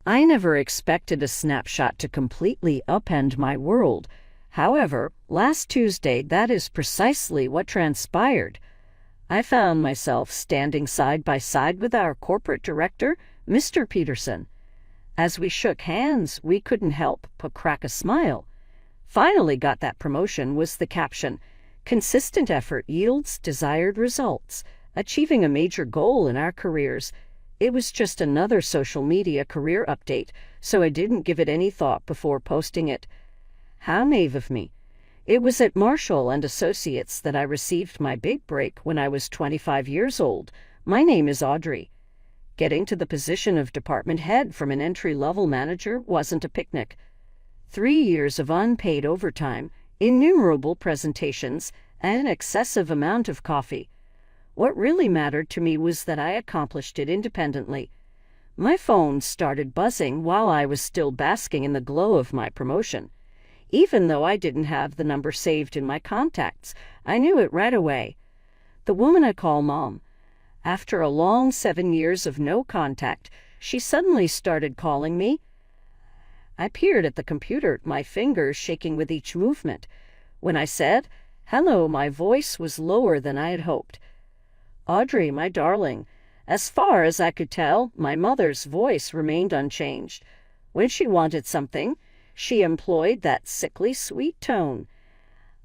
I never expected a snapshot to completely upend my world. However, last Tuesday, that is precisely what transpired. I found myself standing side by side with our corporate director, Mr. Peterson. As we shook hands, we couldn't help but crack a smile. "Finally got that promotion," was the caption. "Consistent effort yields desired results, achieving a major goal in our careers." It was just another social media career update, so I didn't give it any thought before posting it. How naive of me. It was at Marshall and Associates that I received my big break when I was 25 years old. My name is Audrey. Getting to the position of department head from an entry-level manager wasn't a picnic. 3 years of unpaid overtime, innumerable presentations, and an excessive amount of coffee. What really mattered to me was that I accomplished it independently. My phone started buzzing while I was still basking in the glow of my promotion. Even though I didn't have the number saved in my contacts, I knew it right away. The woman I call Mom. After a long 7 years of no contact, she suddenly started calling me. I peered at the computer, my fingers shaking with each movement. When I said, "Hello," my voice was lower than I had hoped. "Audrey, my darling." As far as I could tell, my mother's voice remained unchanged. When she wanted something, she employed that sickly sweet tone.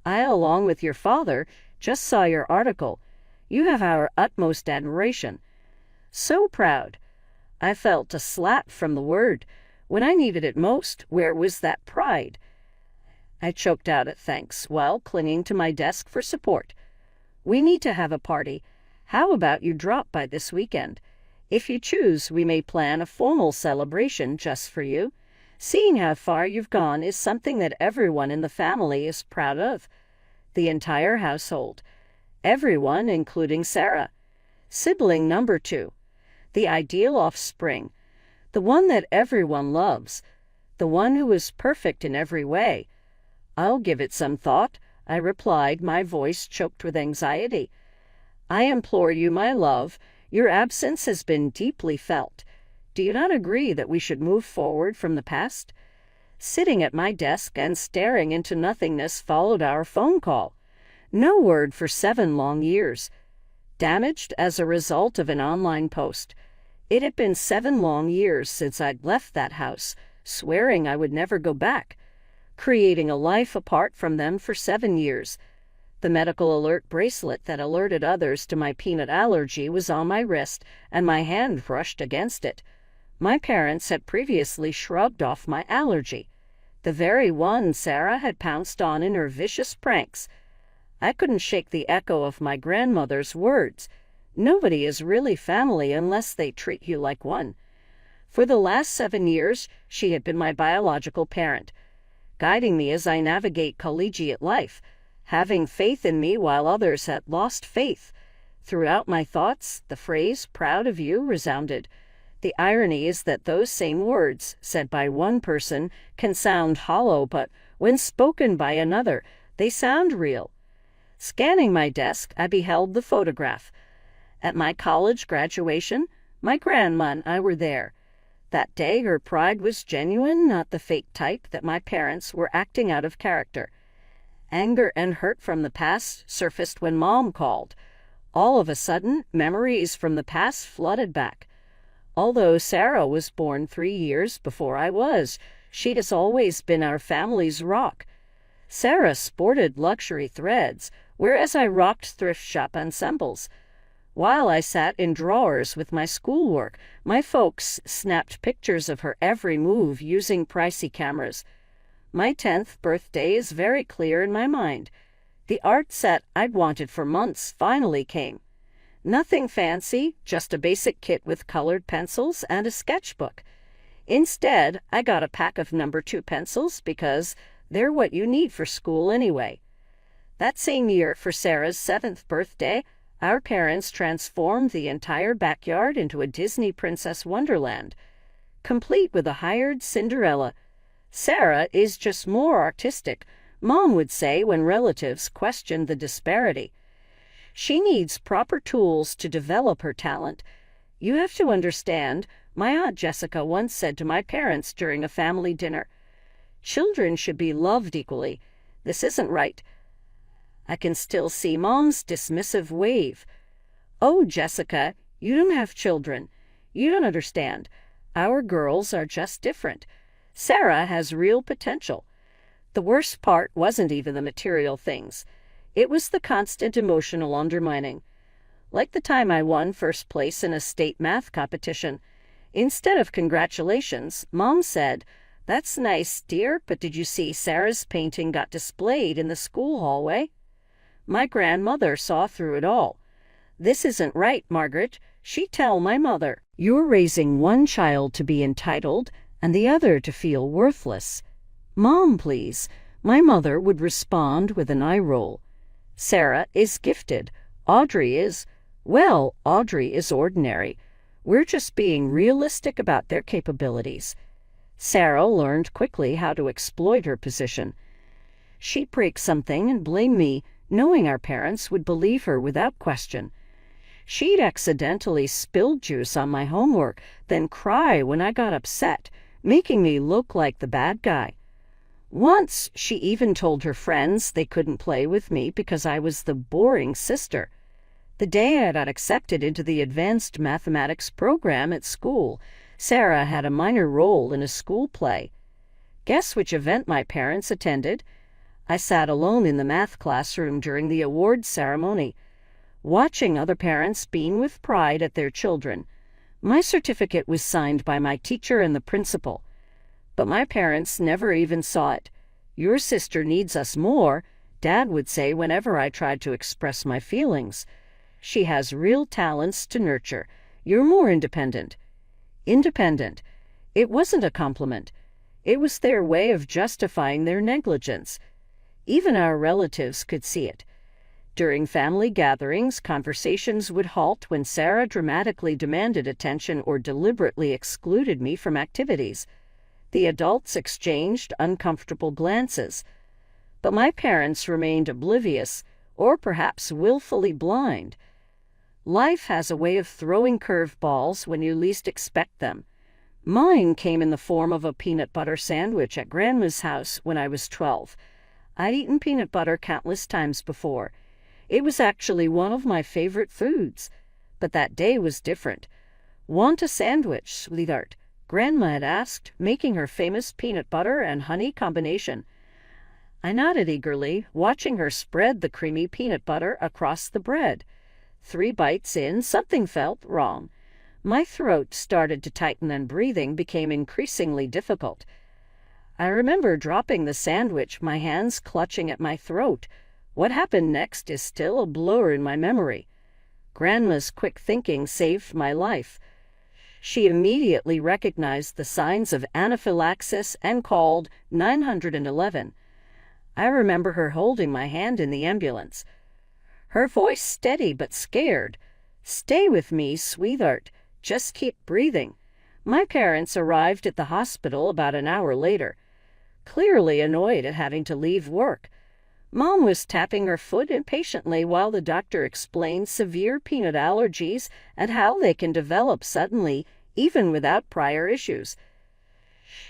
"I, along with your father, just saw your article. You have our utmost admiration." So proud. I felt a slap from the word. When I needed it most, where was that pride? I choked out at thanks while clinging to my desk for support. "We need to have a party. How about you drop by this weekend? If you choose, we may plan a formal celebration just for you. Seeing how far you've gone is something that everyone in the family is proud of." The entire household. Everyone, including Sarah. Sibling number 2. The ideal offspring. The one that everyone loves. The one who is perfect in every way. "I'll give it some thought," I replied, my voice choked with anxiety. "I implore you, my love, your absence has been deeply felt. Do you not agree that we should move forward from the past?" Sitting at my desk and staring into nothingness followed our phone call. No word for 7 long years. Damaged as a result of an online post. It had been 7 long years since I'd left that house, swearing I would never go back. Creating a life apart from them for 7 years. The medical alert bracelet that alerted others to my peanut allergy was on my wrist, and my hand brushed against it. My parents had previously shrugged off my allergy. The very one Sarah had pounced on in her vicious pranks. I couldn't shake the echo of my grandmother's words. Nobody is really family unless they treat you like one. For the last 7 years, she had been my biological parent, guiding me as I navigate collegiate life, having faith in me while others had lost faith. Throughout my thoughts, the phrase "proud of you" resounded. The irony is that those same words, said by one person, can sound hollow, but when spoken by another, they sound real. Scanning my desk, I beheld the photograph. At my college graduation, my grandma and I were there. That day, her pride was genuine, not the fake type that my parents were acting out of character. Anger and hurt from the past surfaced when Mom called. All of a sudden, memories from the past flooded back. Although Sarah was born 3 years before I was, she has always been our family's rock. Sarah sported luxury threads, whereas I rocked thrift shop ensembles. While I sat in drawers with my schoolwork, my folks snapped pictures of her every move using pricey cameras. My 10th birthday is very clear in my mind. The art set I'd wanted for months finally came. Nothing fancy, just a basic kit with colored pencils and a sketchbook. Instead, I got a pack of number 2 pencils because they're what you need for school anyway. That same year, for Sarah's 7th birthday, our parents transformed the entire backyard into a Disney Princess Wonderland, complete with a hired Cinderella. Sarah is just more artistic, Mom would say when relatives questioned the disparity. She needs proper tools to develop her talent. You have to understand, My Aunt Jessica once said to my parents during a family dinner, "Children should be loved equally. This isn't right." I can still see Mom's dismissive wave. "Oh, Jessica, you don't have children. You don't understand. Our girls are just different. Sarah has real potential." The worst part wasn't even the material things. It was the constant emotional undermining. Like the time I won first place in a state math competition. Instead of congratulations, Mom said, "That's nice, dear, but did you see Sarah's painting got displayed in the school hallway?" My grandmother saw through it all. "This isn't right, Margaret," she'd tell my mother. "You're raising one child to be entitled and the other to feel worthless." "Mom, please," my mother would respond with an eye roll. "Sarah is gifted. Audrey is, well, Audrey is ordinary. We're just being realistic about their capabilities." Sarah learned quickly how to exploit her position. She'd break something and blame me, knowing our parents would believe her without question. She'd accidentally spill juice on my homework, then cry when I got upset, making me look like the bad guy. Once, she even told her friends they couldn't play with me because I was the boring sister. The day I got accepted into the advanced mathematics program at school, Sarah had a minor role in a school play. Guess which event my parents attended? I sat alone in the math classroom during the award ceremony, watching other parents beam with pride at their children. My certificate was signed by my teacher and the principal, but my parents never even saw it. "Your sister needs us more," Dad would say whenever I tried to express my feelings. "She has real talents to nurture. You're more independent." Independent. It wasn't a compliment. It was their way of justifying their negligence. Even our relatives could see it. During family gatherings, conversations would halt when Sarah dramatically demanded attention or deliberately excluded me from activities. The adults exchanged uncomfortable glances. But my parents remained oblivious, or perhaps willfully blind. Life has a way of throwing curveballs when you least expect them. Mine came in the form of a peanut butter sandwich at Grandma's house when I was 12. I'd eaten peanut butter countless times before. It was actually one of my favorite foods. But that day was different. "Want a sandwich, sweetheart?" Grandma had asked, making her famous peanut butter and honey combination. I nodded eagerly, watching her spread the creamy peanut butter across the bread. 3 bites in, something felt wrong. My throat started to tighten and breathing became increasingly difficult. I remember dropping the sandwich, my hands clutching at my throat. What happened next is still a blur in my memory. Grandma's quick thinking saved my life. She immediately recognized the signs of anaphylaxis and called 911. I remember her holding my hand in the ambulance. Her voice steady but scared. "Stay with me, sweetheart. Just keep breathing." My parents arrived at the hospital about an hour later, clearly annoyed at having to leave work. Mom was tapping her foot impatiently while the doctor explained severe peanut allergies and how they can develop suddenly, even without prior issues.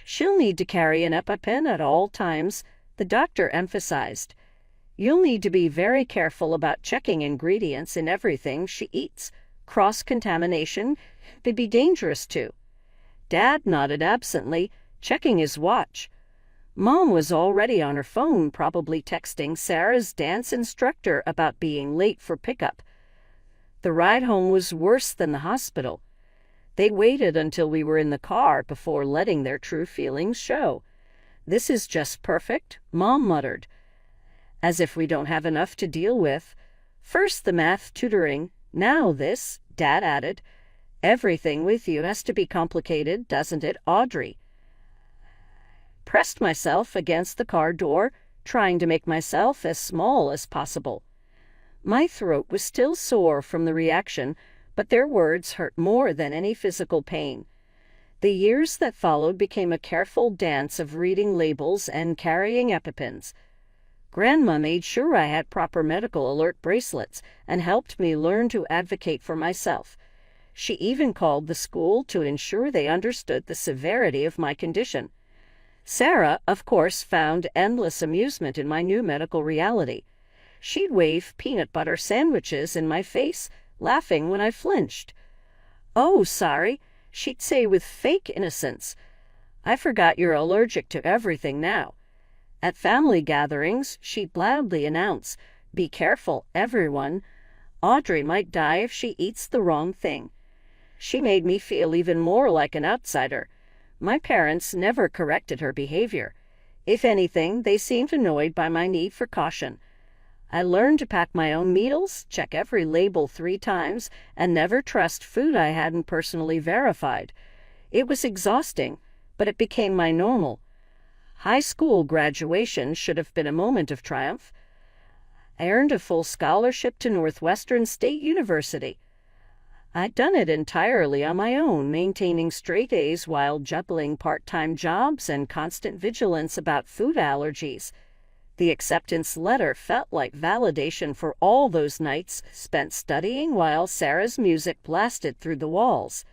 "She'll need to carry an EpiPen at all times," the doctor emphasized. "You'll need to be very careful about checking ingredients in everything she eats. Cross-contamination could be dangerous too." Dad nodded absently, checking his watch. Mom was already on her phone, probably texting Sarah's dance instructor about being late for pickup. The ride home was worse than the hospital. They waited until we were in the car before letting their true feelings show. "This is just perfect," Mom muttered. "As if we don't have enough to deal with. First the math tutoring, now this," Dad added. "Everything with you has to be complicated, doesn't it, Audrey?" Pressed myself against the car door, trying to make myself as small as possible. My throat was still sore from the reaction, but their words hurt more than any physical pain. The years that followed became a careful dance of reading labels and carrying EpiPens. Grandma made sure I had proper medical alert bracelets and helped me learn to advocate for myself. She even called the school to ensure they understood the severity of my condition. Sarah, of course, found endless amusement in my new medical reality. She'd wave peanut butter sandwiches in my face, laughing when I flinched. "Oh, sorry," she'd say with fake innocence. "I forgot you're allergic to everything now." At family gatherings, she'd loudly announce, "Be careful, everyone. Audrey might die if she eats the wrong thing." She made me feel even more like an outsider. My parents never corrected her behavior. If anything, they seemed annoyed by my need for caution. I learned to pack my own meals, check every label 3 times, and never trust food I hadn't personally verified. It was exhausting, but it became my normal. High school graduation should have been a moment of triumph. I earned a full scholarship to Northwestern State University. I'd done it entirely on my own, maintaining straight A's while juggling part-time jobs and constant vigilance about food allergies. The acceptance letter felt like validation for all those nights spent studying while Sarah's music blasted through the walls.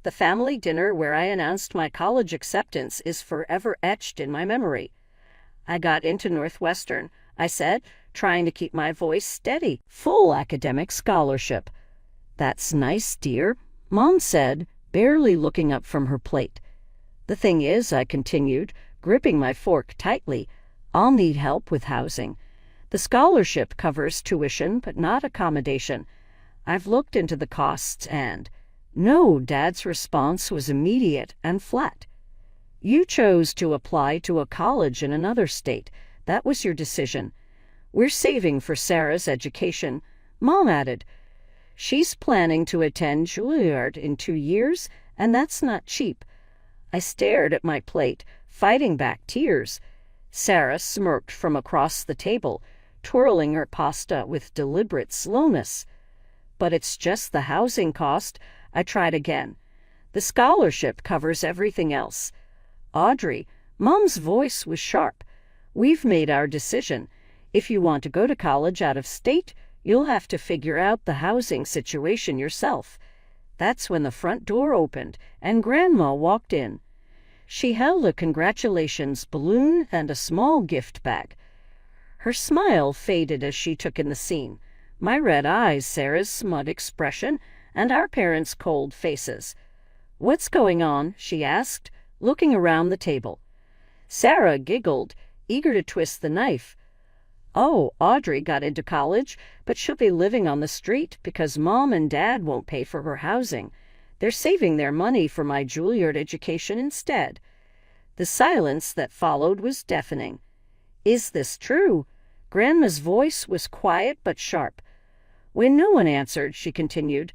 The family dinner where I announced my college acceptance is forever etched in my memory. "I got into Northwestern," I said, trying to keep my voice steady. "Full academic scholarship." "That's nice, dear," Mom said, barely looking up from her plate. "The thing is," I continued, gripping my fork tightly, "I'll need help with housing. The scholarship covers tuition, but not accommodation. I've looked into the costs and—" "No," Dad's response was immediate and flat. "You chose to apply to a college in another state. That was your decision. We're saving for Sarah's education," Mom added. "She's planning to attend Juilliard in 2 years, and that's not cheap." I stared at my plate, fighting back tears. Sarah smirked from across the table, twirling her pasta with deliberate slowness. "But it's just the housing cost," I tried again. "The scholarship covers everything else." "Audrey," Mom's voice was sharp, "we've made our decision. If you want to go to college out of state, you'll have to figure out the housing situation yourself." That's when the front door opened and Grandma walked in. She held a congratulations balloon and a small gift bag. Her smile faded as she took in the scene. My red eyes, Sarah's smug expression, and our parents' cold faces. "What's going on?" she asked, looking around the table. Sarah giggled, eager to twist the knife. "Oh, Audrey got into college, but she'll be living on the street because Mom and Dad won't pay for her housing. They're saving their money for my Juilliard education instead." The silence that followed was deafening. "Is this true?" Grandma's voice was quiet but sharp. When no one answered, she continued,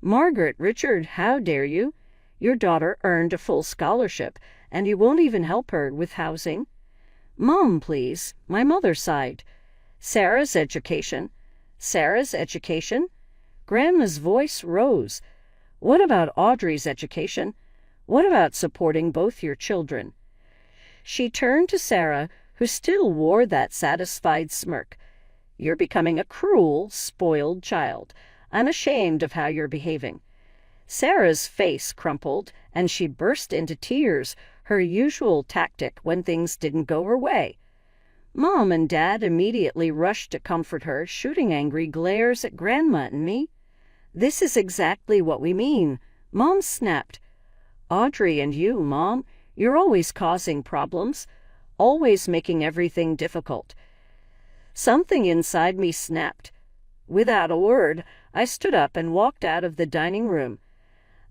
"Margaret, Richard, how dare you? Your daughter earned a full scholarship, and you won't even help her with housing." "Mom, please," my mother sighed. "Sarah's education." "Sarah's education?" Grandma's voice rose. "What about Audrey's education? What about supporting both your children?" She turned to Sarah, who still wore that satisfied smirk. "You're becoming a cruel, spoiled child. I'm ashamed of how you're behaving." Sarah's face crumpled, and she burst into tears, her usual tactic when things didn't go her way. Mom and Dad immediately rushed to comfort her, shooting angry glares at Grandma and me. "This is exactly what we mean," Mom snapped. "Audrey and you, Mom, you're always causing problems, always making everything difficult." Something inside me snapped. Without a word, I stood up and walked out of the dining room.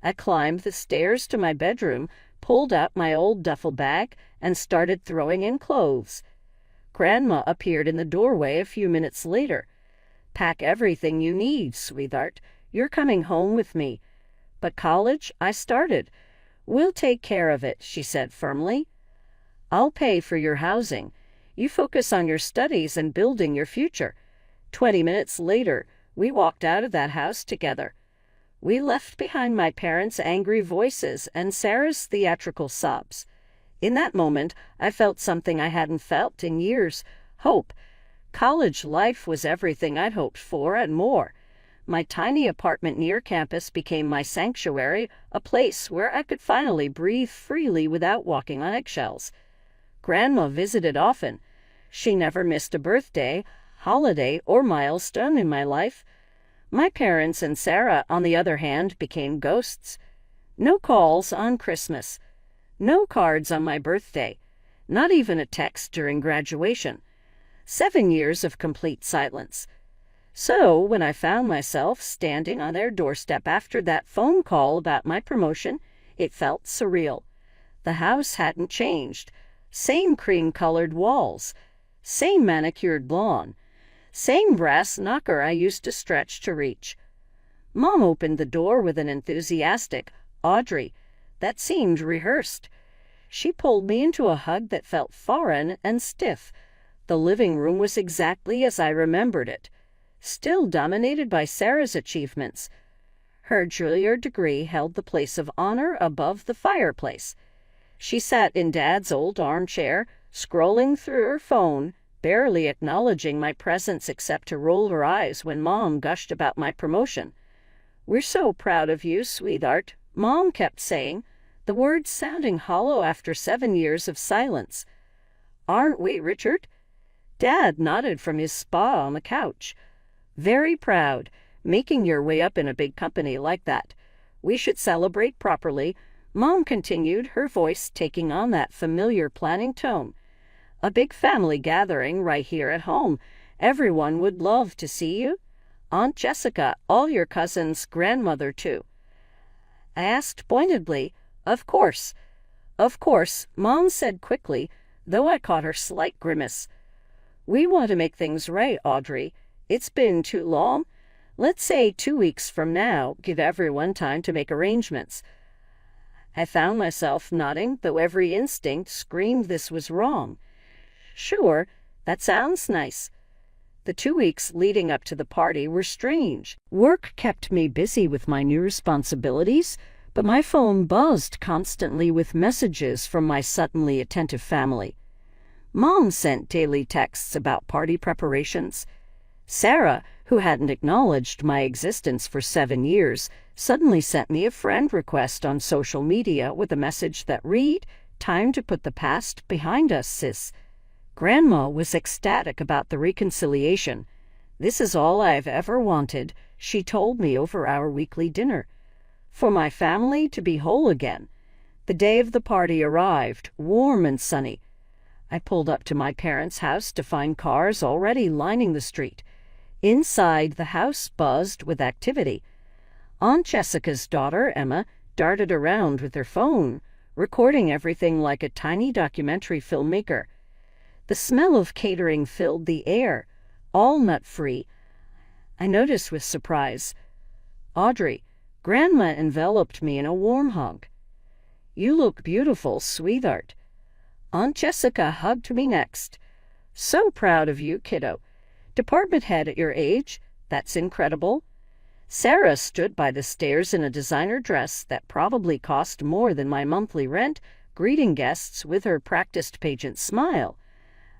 I climbed the stairs to my bedroom, pulled out my old duffel bag, and started throwing in clothes. Grandma appeared in the doorway a few minutes later. "Pack everything you need, sweetheart. You're coming home with me." "But college?" I started. "We'll take care of it," she said firmly. "I'll pay for your housing. You focus on your studies and building your future." 20 minutes later, we walked out of that house together. We left behind my parents' angry voices and Sarah's theatrical sobs. In that moment, I felt something I hadn't felt in years: hope. College life was everything I'd hoped for and more. My tiny apartment near campus became my sanctuary, a place where I could finally breathe freely without walking on eggshells. Grandma visited often. She never missed a birthday, holiday, or milestone in my life. My parents and Sarah, on the other hand, became ghosts. No calls on Christmas. No cards on my birthday. Not even a text during graduation. 7 years of complete silence. So, when I found myself standing on their doorstep after that phone call about my promotion, it felt surreal. The house hadn't changed. Same cream-colored walls. Same manicured lawn. Same brass knocker I used to stretch to reach. Mom opened the door with an enthusiastic, "Audrey," that seemed rehearsed. She pulled me into a hug that felt foreign and stiff. The living room was exactly as I remembered it, still dominated by Sarah's achievements. Her Juilliard degree held the place of honor above the fireplace. She sat in Dad's old armchair, scrolling through her phone, barely acknowledging my presence except to roll her eyes when Mom gushed about my promotion. "We're so proud of you, sweetheart," Mom kept saying, the words sounding hollow after 7 years of silence. "Aren't we, Richard?" Dad nodded from his spa on the couch. "Very proud, making your way up in a big company like that. We should celebrate properly," Mom continued, her voice taking on that familiar planning tone. "A big family gathering right here at home. Everyone would love to see you. Aunt Jessica, all your cousins, grandmother too." I asked pointedly, "Of course." "Of course," Mom said quickly, though I caught her slight grimace. "We want to make things right, Audrey. It's been too long. Let's say 2 weeks from now, give everyone time to make arrangements." I found myself nodding, though every instinct screamed this was wrong. "Sure, that sounds nice." The 2 weeks leading up to the party were strange. Work kept me busy with my new responsibilities, but my phone buzzed constantly with messages from my suddenly attentive family. Mom sent daily texts about party preparations. Sarah, who hadn't acknowledged my existence for 7 years, suddenly sent me a friend request on social media with a message that read, "Time to put the past behind us, sis." Grandma was ecstatic about the reconciliation. "This is all I've ever wanted," she told me over our weekly dinner. "For my family to be whole again." The day of the party arrived, warm and sunny. I pulled up to my parents' house to find cars already lining the street. Inside, the house buzzed with activity. Aunt Jessica's daughter, Emma, darted around with her phone, recording everything like a tiny documentary filmmaker. The smell of catering filled the air, all nut-free. I noticed with surprise. "Audrey," Grandma enveloped me in a warm hug. "You look beautiful, sweetheart." Aunt Jessica hugged me next. "So proud of you, kiddo. Department head at your age? That's incredible." Sarah stood by the stairs in a designer dress that probably cost more than my monthly rent, greeting guests with her practiced pageant smile.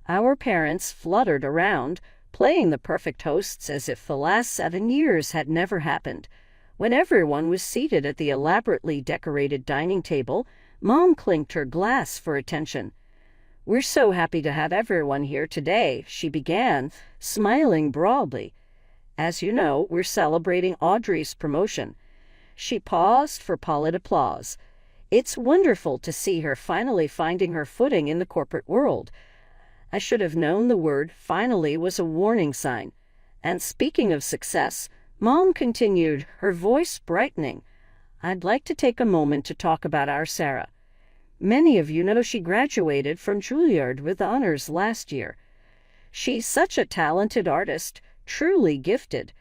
Our parents fluttered around, playing the perfect hosts as if the last 7 years had never happened. When everyone was seated at the elaborately decorated dining table, Mom clinked her glass for attention. "We're so happy to have everyone here today," she began, smiling broadly. "As you know, we're celebrating Audrey's promotion." She paused for polite applause. "It's wonderful to see her finally finding her footing in the corporate world." I should have known the word "finally" was a warning sign. And speaking of success, Mom continued, her voice brightening. "I'd like to take a moment to talk about our Sarah. Many of you know she graduated from Juilliard with honors last year. She's such a talented artist, truly gifted."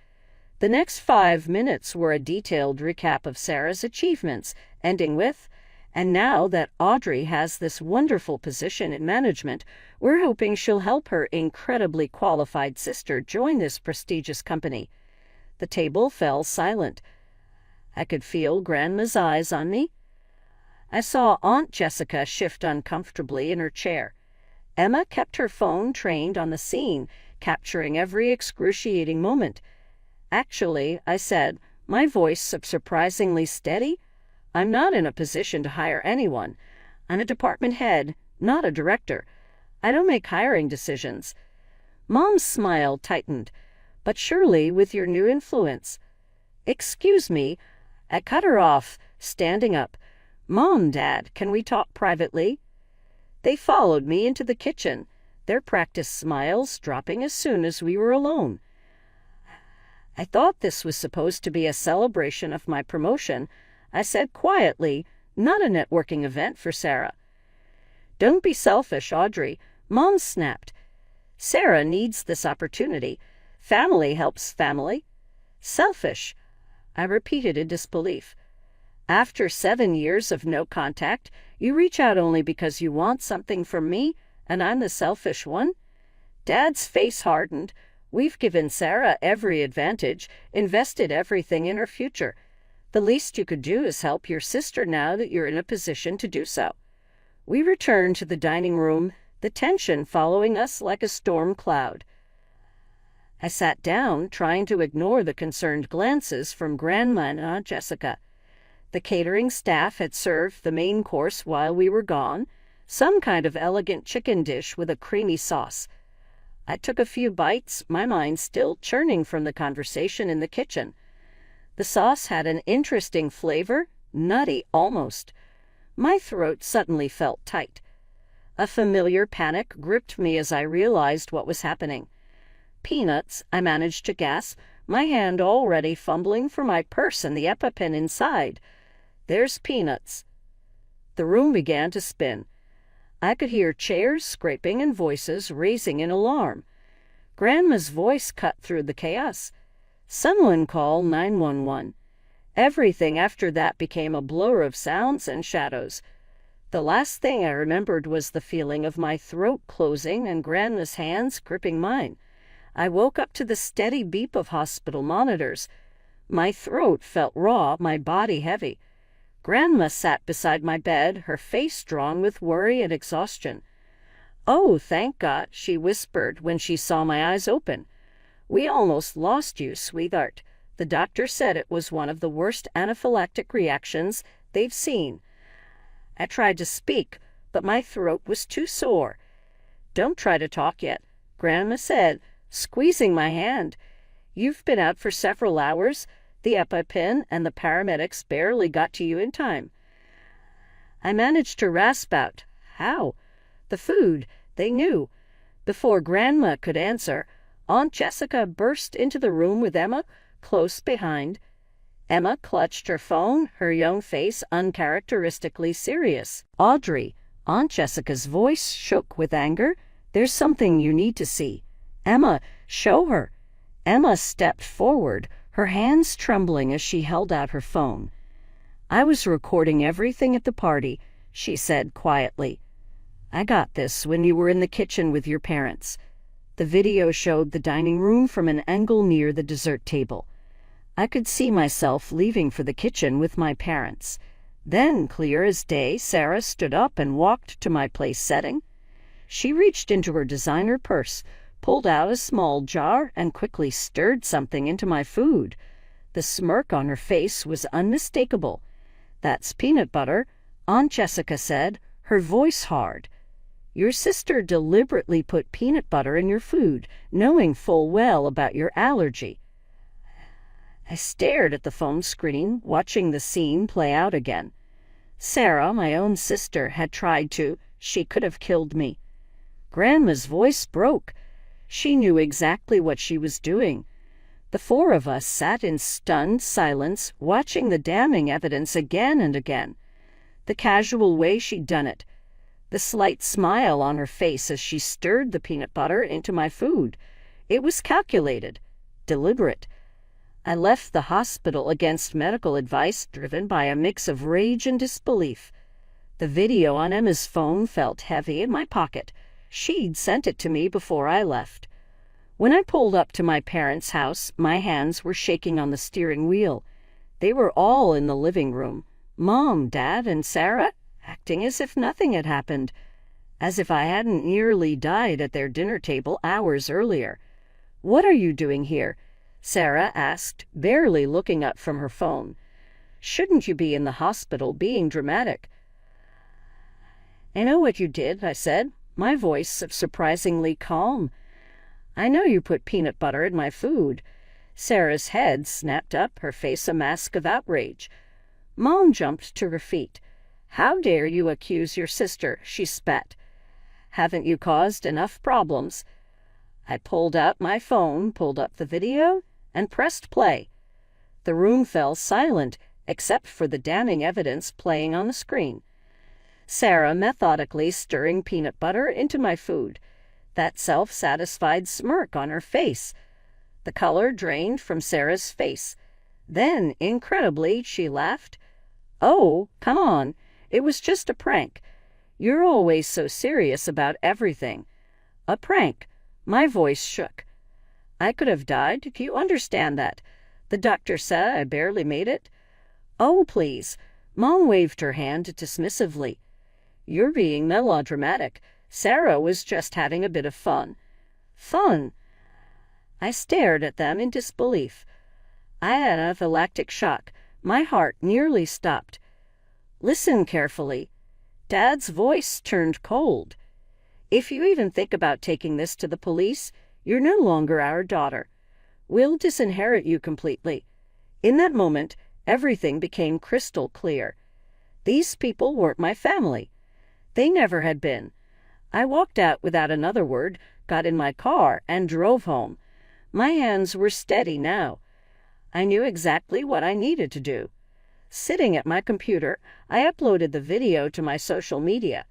The next 5 minutes were a detailed recap of Sarah's achievements, ending with, "And now that Audrey has this wonderful position in management, we're hoping she'll help her incredibly qualified sister join this prestigious company." The table fell silent. I could feel Grandma's eyes on me. I saw Aunt Jessica shift uncomfortably in her chair. Emma kept her phone trained on the scene, capturing every excruciating moment. Actually, I said, my voice surprisingly steady. I'm not in a position to hire anyone. I'm a department head, not a director. I don't make hiring decisions. Mom's smile tightened. But surely with your new influence. Excuse me. I cut her off, standing up. Mom, Dad, can we talk privately? They followed me into the kitchen, their practiced smiles dropping as soon as we were alone. I thought this was supposed to be a celebration of my promotion, I said quietly, not a networking event for Sarah. Don't be selfish, Audrey, Mom snapped. Sarah needs this opportunity. Family helps family. Selfish, I repeated in disbelief. After 7 years of no contact, you reach out only because you want something from me, and I'm the selfish one? Dad's face hardened. We've given Sarah every advantage, invested everything in her future. The least you could do is help your sister now that you're in a position to do so. We returned to the dining room, the tension following us like a storm cloud. I sat down, trying to ignore the concerned glances from Grandma and Aunt Jessica. The catering staff had served the main course while we were gone, some kind of elegant chicken dish with a creamy sauce. I took a few bites, my mind still churning from the conversation in the kitchen. The sauce had an interesting flavor, nutty almost. My throat suddenly felt tight. A familiar panic gripped me as I realized what was happening. Peanuts, I managed to gasp, my hand already fumbling for my purse and the EpiPen inside. There's Peanuts. The room began to spin. I could hear chairs scraping and voices raising in alarm. Grandma's voice cut through the chaos. Someone call 911. Everything after that became a blur of sounds and shadows. The last thing I remembered was the feeling of my throat closing and Grandma's hands gripping mine. I woke up to the steady beep of hospital monitors. My throat felt raw, my body heavy. Grandma sat beside my bed, her face drawn with worry and exhaustion. "Oh, thank God," she whispered when she saw my eyes open. "We almost lost you, sweetheart. The doctor said it was one of the worst anaphylactic reactions they've seen." I tried to speak, but my throat was too sore. "Don't try to talk yet," Grandma said, squeezing my hand. "You've been out for several hours. The EpiPen and the paramedics barely got to you in time." I managed to rasp out, "How?" "The food. They knew." Before Grandma could answer, Aunt Jessica burst into the room with Emma, close behind. Emma clutched her phone, her young face uncharacteristically serious. "Audrey," Aunt Jessica's voice shook with anger, "there's something you need to see. Emma, show her." Emma stepped forward, her hands trembling as she held out her phone. "I was recording everything at the party," she said quietly. "I got this when you were in the kitchen with your parents." The video showed the dining room from an angle near the dessert table. I could see myself leaving for the kitchen with my parents. Then, clear as day, Sarah stood up and walked to my place setting. She reached into her designer purse, pulled out a small jar, and quickly stirred something into my food. The smirk on her face was unmistakable. "That's peanut butter," Aunt Jessica said, her voice hard. "Your sister deliberately put peanut butter in your food, knowing full well about your allergy." I stared at the phone screen, watching the scene play out again. Sarah, my own sister, had tried to. She could have killed me. Grandma's voice broke. She knew exactly what she was doing. The four of us sat in stunned silence, watching the damning evidence again and again. The casual way she'd done it. The slight smile on her face as she stirred the peanut butter into my food. It was calculated, deliberate. I left the hospital against medical advice driven by a mix of rage and disbelief. The video on Emma's phone felt heavy in my pocket. She'd sent it to me before I left. When I pulled up to my parents' house, my hands were shaking on the steering wheel. They were all in the living room. Mom, Dad, and Sarah, acting as if nothing had happened. As if I hadn't nearly died at their dinner table hours earlier. "What are you doing here?" Sarah asked, barely looking up from her phone. "Shouldn't you be in the hospital being dramatic?" "I know what you did," I said, my voice surprisingly calm. "I know you put peanut butter in my food." Sarah's head snapped up, her face a mask of outrage. Mom jumped to her feet. "How dare you accuse your sister?" she spat. "Haven't you caused enough problems?" I pulled out my phone, pulled up the video, and pressed play. The room fell silent, except for the damning evidence playing on the screen. Sarah methodically stirring peanut butter into my food, that self-satisfied smirk on her face. The color drained from Sarah's face. Then, incredibly, she laughed. "Oh, come on. It was just a prank. You're always so serious about everything." "A prank." My voice shook. "I could have died. Do you understand that? The doctor said I barely made it." "Oh, please." Mom waved her hand dismissively. "You're being melodramatic. Sarah was just having a bit of fun." "Fun?" I stared at them in disbelief. I had an anaphylactic shock. My heart nearly stopped. "Listen carefully." Dad's voice turned cold. "If you even think about taking this to the police, you're no longer our daughter. We'll disinherit you completely." In that moment, everything became crystal clear. These people weren't my family. They never had been. I walked out without another word, got in my car, and drove home. My hands were steady now. I knew exactly what I needed to do. Sitting at my computer, I uploaded the video to my social media.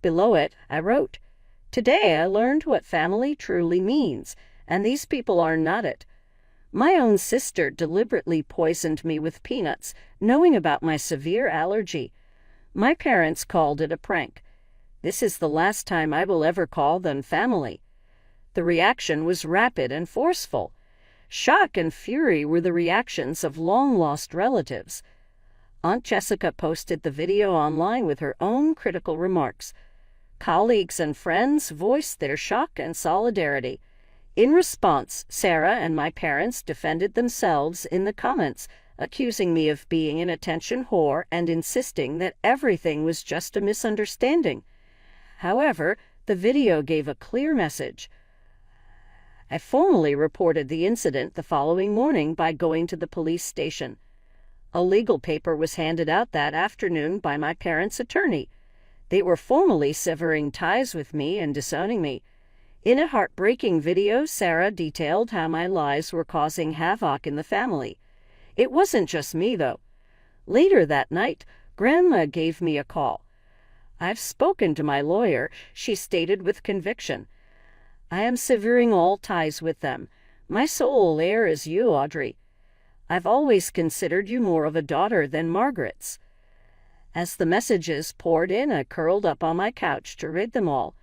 Below it, I wrote, "Today I learned what family truly means, and these people are not it. My own sister deliberately poisoned me with peanuts, knowing about my severe allergy. My parents called it a prank. This is the last time I will ever call them family." The reaction was rapid and forceful. Shock and fury were the reactions of long-lost relatives. Aunt Jessica posted the video online with her own critical remarks. Colleagues and friends voiced their shock and solidarity. In response, Sarah and my parents defended themselves in the comments, accusing me of being an attention whore and insisting that everything was just a misunderstanding. However, the video gave a clear message. I formally reported the incident the following morning by going to the police station. A legal paper was handed out that afternoon by my parents' attorney. They were formally severing ties with me and disowning me. In a heartbreaking video, Sarah detailed how my lies were causing havoc in the family. It wasn't just me, though. Later that night, Grandma gave me a call. "I've spoken to my lawyer," she stated with conviction. "I am severing all ties with them. My sole heir is you, Audrey. I've always considered you more of a daughter than Margaret's." As the messages poured in, I curled up on my couch to read them all.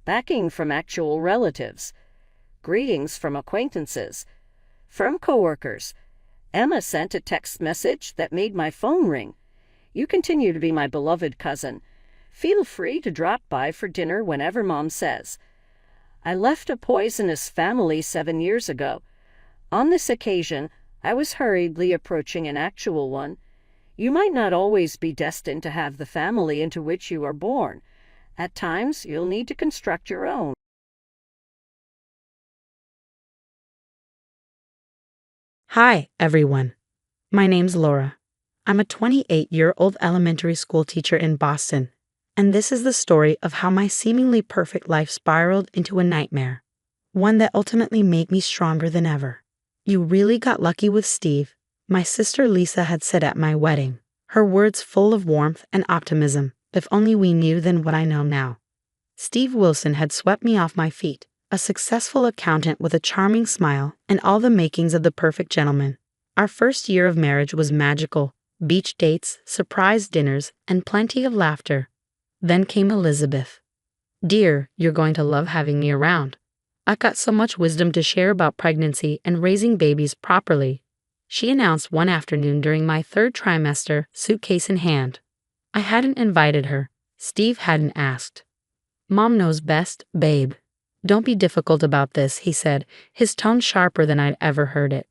Backing from actual relatives. Greetings from acquaintances. From coworkers. Emma sent a text message that made my phone ring. "You continue to be my beloved cousin. Feel free to drop by for dinner whenever Mom says. I left a poisonous family 7 years ago. On this occasion, I was hurriedly approaching an actual one. You might not always be destined to have the family into which you are born. At times, you'll need to construct your own." Hi, everyone. My name's Laura. I'm a 28-year-old elementary school teacher in Boston, and this is the story of how my seemingly perfect life spiraled into a nightmare, one that ultimately made me stronger than ever. "You really got lucky with Steve," my sister Lisa had said at my wedding, her words full of warmth and optimism. If only we knew then what I know now. Steve Wilson had swept me off my feet, a successful accountant with a charming smile and all the makings of the perfect gentleman. Our first year of marriage was magical. Beach dates, surprise dinners, and plenty of laughter. Then came Elizabeth. "Dear, you're going to love having me around. I've got so much wisdom to share about pregnancy and raising babies properly," she announced one afternoon during my 3rd trimester, suitcase in hand. I hadn't invited her. Steve hadn't asked. "Mom knows best, babe. "Don't be difficult about this," he said, his tone sharper than I'd ever heard it.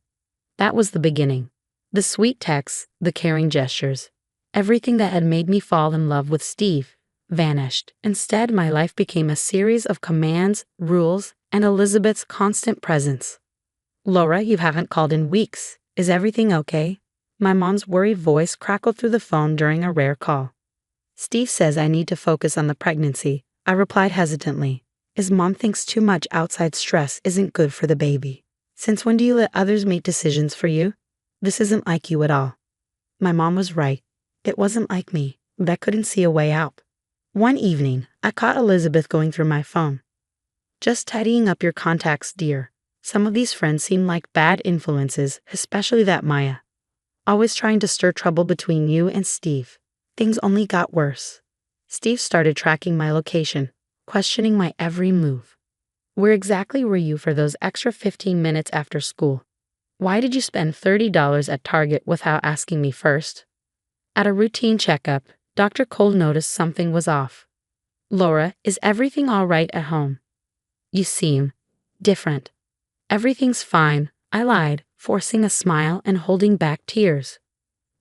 That was the beginning. The sweet texts, the caring gestures, everything that had made me fall in love with Steve vanished. Instead, my life became a series of commands, rules, and Elizabeth's constant presence. "Laura, you haven't called in weeks. Is everything okay?" My mom's worried voice crackled through the phone during a rare call. "Steve says I need to focus on the pregnancy," I replied hesitantly. "His mom thinks too much outside stress isn't good for the baby." "Since when do you let others make decisions for you? This isn't like you at all." My mom was right. It wasn't like me, but I couldn't see a way out. One evening, I caught Elizabeth going through my phone. "Just tidying up your contacts, dear. Some of these friends seem like bad influences, especially that Maya. Always trying to stir trouble between you and Steve. Things only got worse. Steve started tracking my location, questioning my every move. Where exactly were you for those extra 15 minutes after school? Why did you spend $30 at Target without asking me first?" At a routine checkup, Dr. Cole noticed something was off. "Laura, is everything all right at home? You seem different." "Everything's fine," I lied, forcing a smile and holding back tears.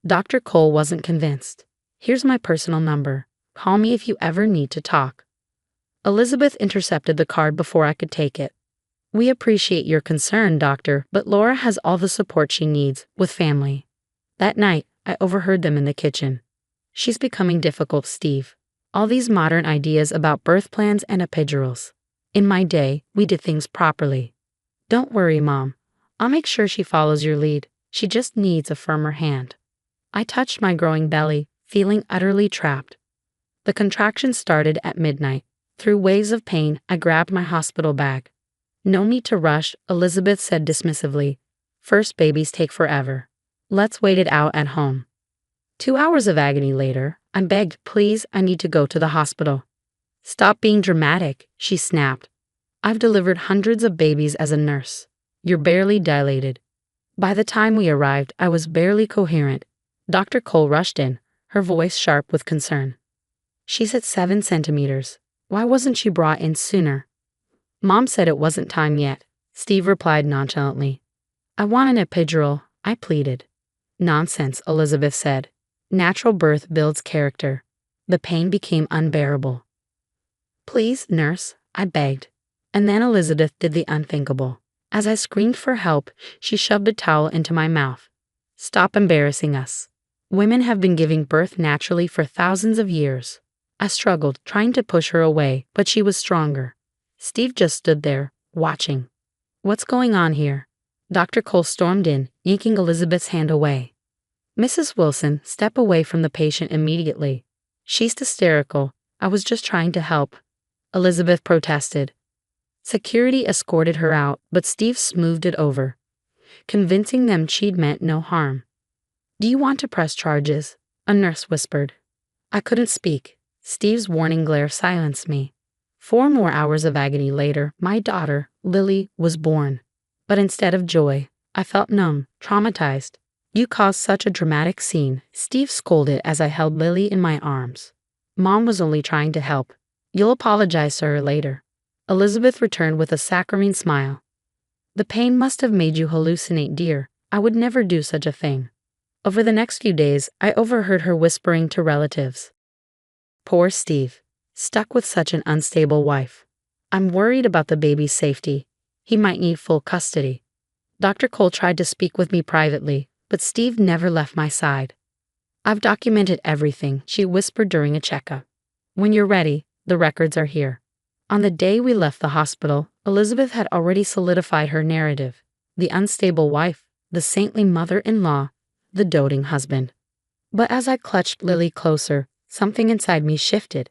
Dr. Cole wasn't convinced. "Here's my personal number. Call me if you ever need to talk." Elizabeth intercepted the card before I could take it. "We appreciate your concern, doctor, but Laura has all the support she needs, with family." That night, I overheard them in the kitchen. "She's becoming difficult, Steve. All these modern ideas about birth plans and epidurals. In my day, we did things properly." "Don't worry, Mom. I'll make sure she follows your lead. She just needs a firmer hand." I touched my growing belly, feeling utterly trapped. The contractions started at midnight. Through waves of pain, I grabbed my hospital bag. "No need to rush," Elizabeth said dismissively. "First babies take forever. Let's wait it out at home." 2 hours of agony later, I begged, "Please, I need to go to the hospital." "Stop being dramatic," she snapped. "I've delivered hundreds of babies as a nurse. You're barely dilated." By the time we arrived, I was barely coherent. Dr. Cole rushed in, her voice sharp with concern. "She's at 7 centimeters. Why wasn't she brought in sooner?" "Mom said it wasn't time yet," Steve replied nonchalantly. "I want an epidural," I pleaded. "Nonsense," Elizabeth said. "Natural birth builds character." The pain became unbearable. "Please, nurse," I begged. And then Elizabeth did the unthinkable. As I screamed for help, she shoved a towel into my mouth. "Stop embarrassing us. Women have been giving birth naturally for thousands of years." I struggled, trying to push her away, but she was stronger. Steve just stood there, watching. "What's going on here?" Dr. Cole stormed in, yanking Elizabeth's hand away. "Mrs. Wilson, step away from the patient immediately. She's hysterical. I was just trying to help," Elizabeth protested. Security escorted her out, but Steve smoothed it over, convincing them she'd meant no harm. "Do you want to press charges?" a nurse whispered. I couldn't speak. Steve's warning glare silenced me. 4 more hours of agony later, my daughter, Lily, was born. But instead of joy, I felt numb, traumatized. "You caused such a dramatic scene," Steve scolded as I held Lily in my arms. "Mom was only trying to help. You'll apologize to her later." Elizabeth returned with a saccharine smile. "The pain must have made you hallucinate, dear. I would never do such a thing." Over the next few days, I overheard her whispering to relatives. "Poor Steve, stuck with such an unstable wife. I'm worried about the baby's safety. He might need full custody." Dr. Cole tried to speak with me privately, but Steve never left my side. "I've documented everything," she whispered during a checkup. "When you're ready, the records are here." On the day we left the hospital, Elizabeth had already solidified her narrative. The unstable wife, the saintly mother-in-law, the doting husband. But as I clutched Lily closer, something inside me shifted.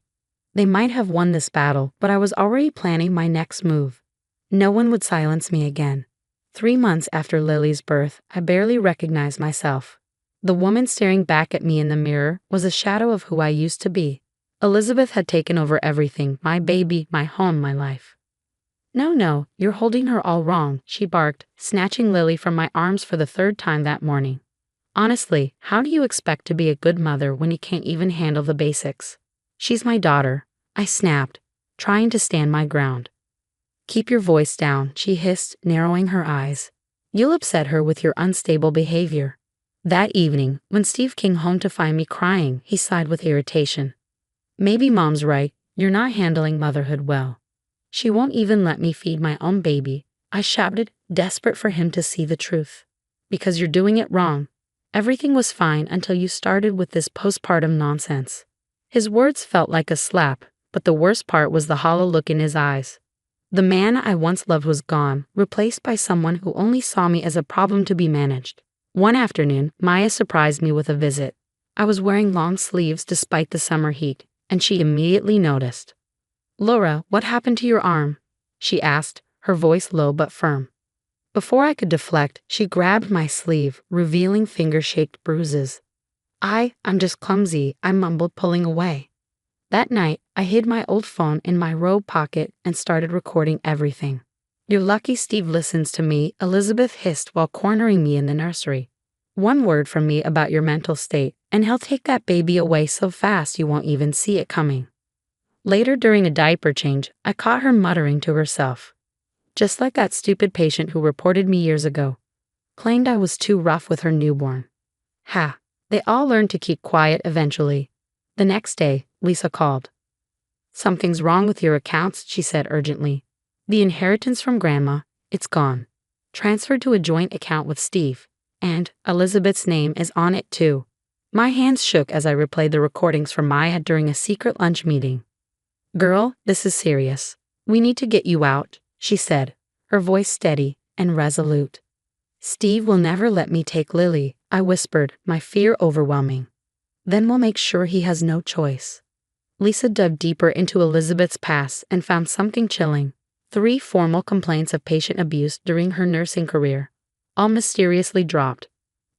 They might have won this battle, but I was already planning my next move. No one would silence me again. 3 months after Lily's birth, I barely recognized myself. The woman staring back at me in the mirror was a shadow of who I used to be. Elizabeth had taken over everything, my baby, my home, my life. No, you're holding her all wrong," she barked, snatching Lily from my arms for the 3rd time that morning. "Honestly, how do you expect to be a good mother when you can't even handle the basics?" "She's my daughter," I snapped, trying to stand my ground. Keep your voice down, she hissed, narrowing her eyes. You'll upset her with your unstable behavior. That evening, when Steve came home to find me crying, he sighed with irritation. Maybe Mom's right, you're not handling motherhood well. She won't even let me feed my own baby, I shouted, desperate for him to see the truth. Because you're doing it wrong. Everything was fine until you started with this postpartum nonsense. His words felt like a slap, but the worst part was the hollow look in his eyes. The man I once loved was gone, replaced by someone who only saw me as a problem to be managed. One afternoon, Maya surprised me with a visit. I was wearing long sleeves despite the summer heat, and she immediately noticed. Laura, what happened to your arm? She asked, her voice low but firm. Before I could deflect, she grabbed my sleeve, revealing finger-shaped bruises. I'm just clumsy, I mumbled, pulling away. That night, I hid my old phone in my robe pocket and started recording everything. You're lucky Steve listens to me, Elizabeth hissed while cornering me in the nursery. One word from me about your mental state, and he'll take that baby away so fast you won't even see it coming. Later during a diaper change, I caught her muttering to herself. Just like that stupid patient who reported me years ago. Claimed I was too rough with her newborn. Ha, they all learned to keep quiet eventually. The next day, Lisa called. Something's wrong with your accounts, she said urgently. The inheritance from Grandma, it's gone. Transferred to a joint account with Steve. And Elizabeth's name is on it too. My hands shook as I replayed the recordings from Maya during a secret lunch meeting. Girl, this is serious. We need to get you out, she said, her voice steady and resolute. Steve will never let me take Lily, I whispered, my fear overwhelming. Then we'll make sure he has no choice. Lisa dug deeper into Elizabeth's past and found something chilling. 3 formal complaints of patient abuse during her nursing career, all mysteriously dropped.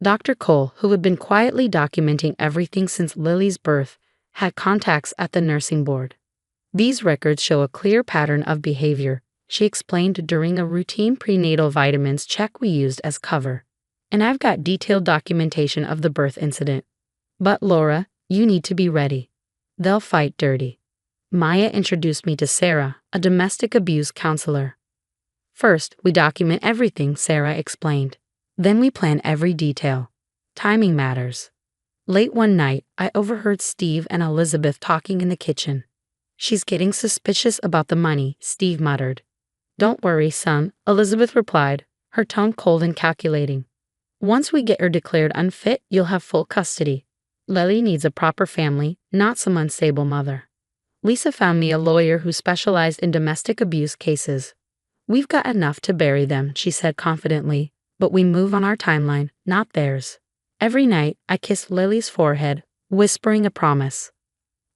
Dr. Cole, who had been quietly documenting everything since Lily's birth, had contacts at the nursing board. These records show a clear pattern of behavior, she explained during a routine prenatal vitamins check we used as cover. And I've got detailed documentation of the birth incident. But Laura, you need to be ready. They'll fight dirty. Maya introduced me to Sarah, a domestic abuse counselor. First, we document everything, Sarah explained. Then we plan every detail. Timing matters. Late one night, I overheard Steve and Elizabeth talking in the kitchen. She's getting suspicious about the money, Steve muttered. Don't worry, son, Elizabeth replied, her tone cold and calculating. Once we get her declared unfit, you'll have full custody. Lily needs a proper family, not some unstable mother. Lisa found me a lawyer who specialized in domestic abuse cases. We've got enough to bury them, she said confidently, but we move on our timeline, not theirs. Every night, I kissed Lily's forehead, whispering a promise.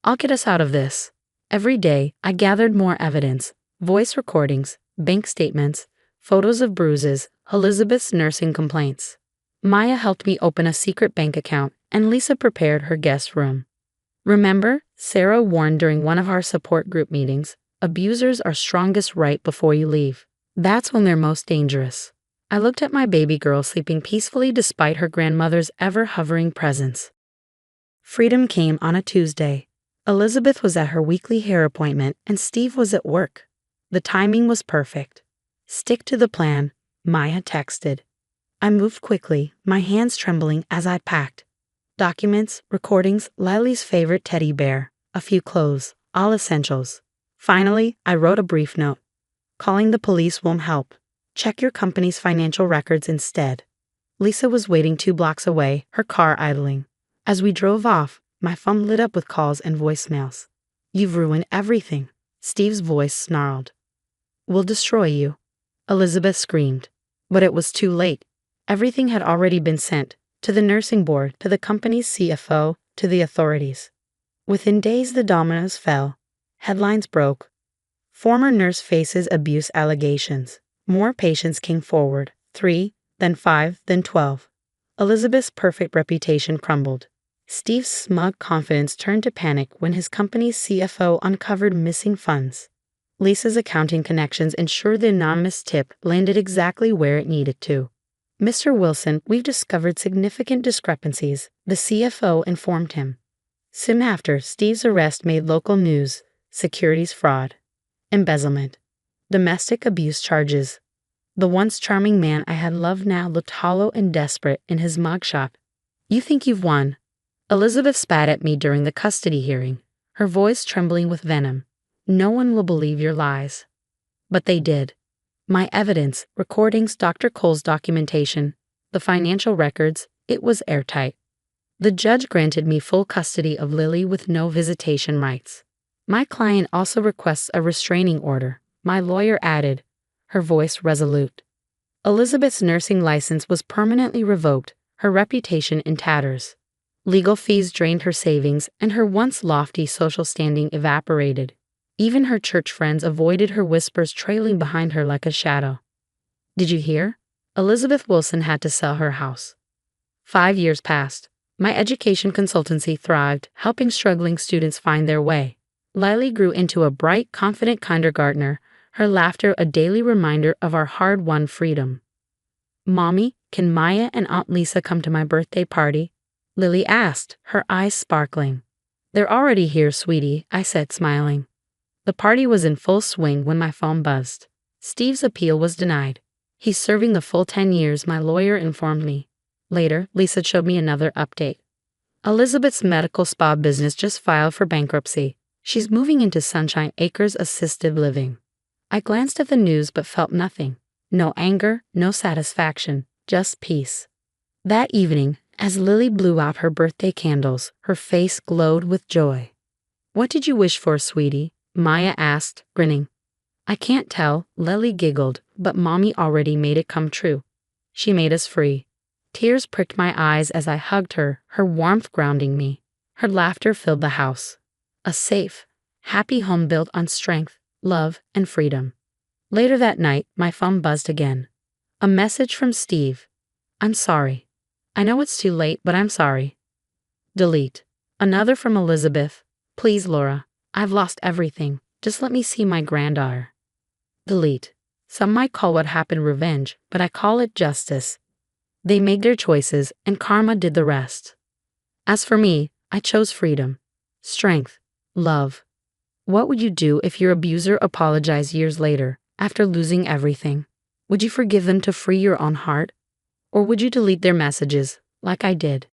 I'll get us out of this. Every day, I gathered more evidence, voice recordings, bank statements, photos of bruises, Elizabeth's nursing complaints. Maya helped me open a secret bank account, and Lisa prepared her guest room. Remember, Sarah warned during one of our support group meetings, abusers are strongest right before you leave. That's when they're most dangerous. I looked at my baby girl sleeping peacefully despite her grandmother's ever-hovering presence. Freedom came on a Tuesday. Elizabeth was at her weekly hair appointment and Steve was at work. The timing was perfect. Stick to the plan, Maya texted. I moved quickly, my hands trembling as I packed. Documents, recordings, Lily's favorite teddy bear, a few clothes, all essentials. Finally, I wrote a brief note. Calling the police won't help. Check your company's financial records instead. Lisa was waiting 2 blocks away, her car idling. As we drove off, my phone lit up with calls and voicemails. You've ruined everything, Steve's voice snarled. We'll destroy you, Elizabeth screamed. But it was too late. Everything had already been sent, to the nursing board, to the company's CFO, to the authorities. Within days the dominoes fell. Headlines broke. Former nurse faces abuse allegations. More patients came forward, 3, then 5, then 12. Elizabeth's perfect reputation crumbled. Steve's smug confidence turned to panic when his company's CFO uncovered missing funds. Lisa's accounting connections ensured the anonymous tip landed exactly where it needed to. Mr. Wilson, we've discovered significant discrepancies, the CFO informed him. Soon after, Steve's arrest made local news, securities fraud, embezzlement. Domestic abuse charges. The once charming man I had loved now looked hollow and desperate in his mugshot. You think you've won? Elizabeth spat at me during the custody hearing, her voice trembling with venom. No one will believe your lies. But they did. My evidence, recordings, Dr. Cole's documentation, the financial records, it was airtight. The judge granted me full custody of Lily with no visitation rights. My client also requests a restraining order, my lawyer added, her voice resolute. Elizabeth's nursing license was permanently revoked, her reputation in tatters. Legal fees drained her savings, and her once lofty social standing evaporated. Even her church friends avoided her whispers trailing behind her like a shadow. Did you hear? Elizabeth Wilson had to sell her house. 5 years passed. My education consultancy thrived, helping struggling students find their way. Lily grew into a bright, confident kindergartner, her laughter a daily reminder of our hard-won freedom. Mommy, can Maya and Aunt Lisa come to my birthday party? Lily asked, her eyes sparkling. They're already here, sweetie, I said, smiling. The party was in full swing when my phone buzzed. Steve's appeal was denied. He's serving the full 10 years, my lawyer informed me. Later, Lisa showed me another update. Elizabeth's medical spa business just filed for bankruptcy. She's moving into Sunshine Acres Assisted Living. I glanced at the news but felt nothing. No anger, no satisfaction, just peace. That evening, as Lily blew out her birthday candles, her face glowed with joy. What did you wish for, sweetie? Maya asked, grinning. I can't tell, Lily giggled, but Mommy already made it come true. She made us free. Tears pricked my eyes as I hugged her, her warmth grounding me. Her laughter filled the house. A safe, happy home built on strength, love, and freedom. Later that night, my phone buzzed again. A message from Steve. I'm sorry. I know it's too late, but I'm sorry. Delete. Another from Elizabeth. Please, Laura. I've lost everything. Just let me see my granddaughter. Delete. Some might call what happened revenge, but I call it justice. They made their choices, and karma did the rest. As for me, I chose freedom, strength, love. What would you do if your abuser apologized years later, after losing everything? Would you forgive them to free your own heart? Or would you delete their messages, like I did?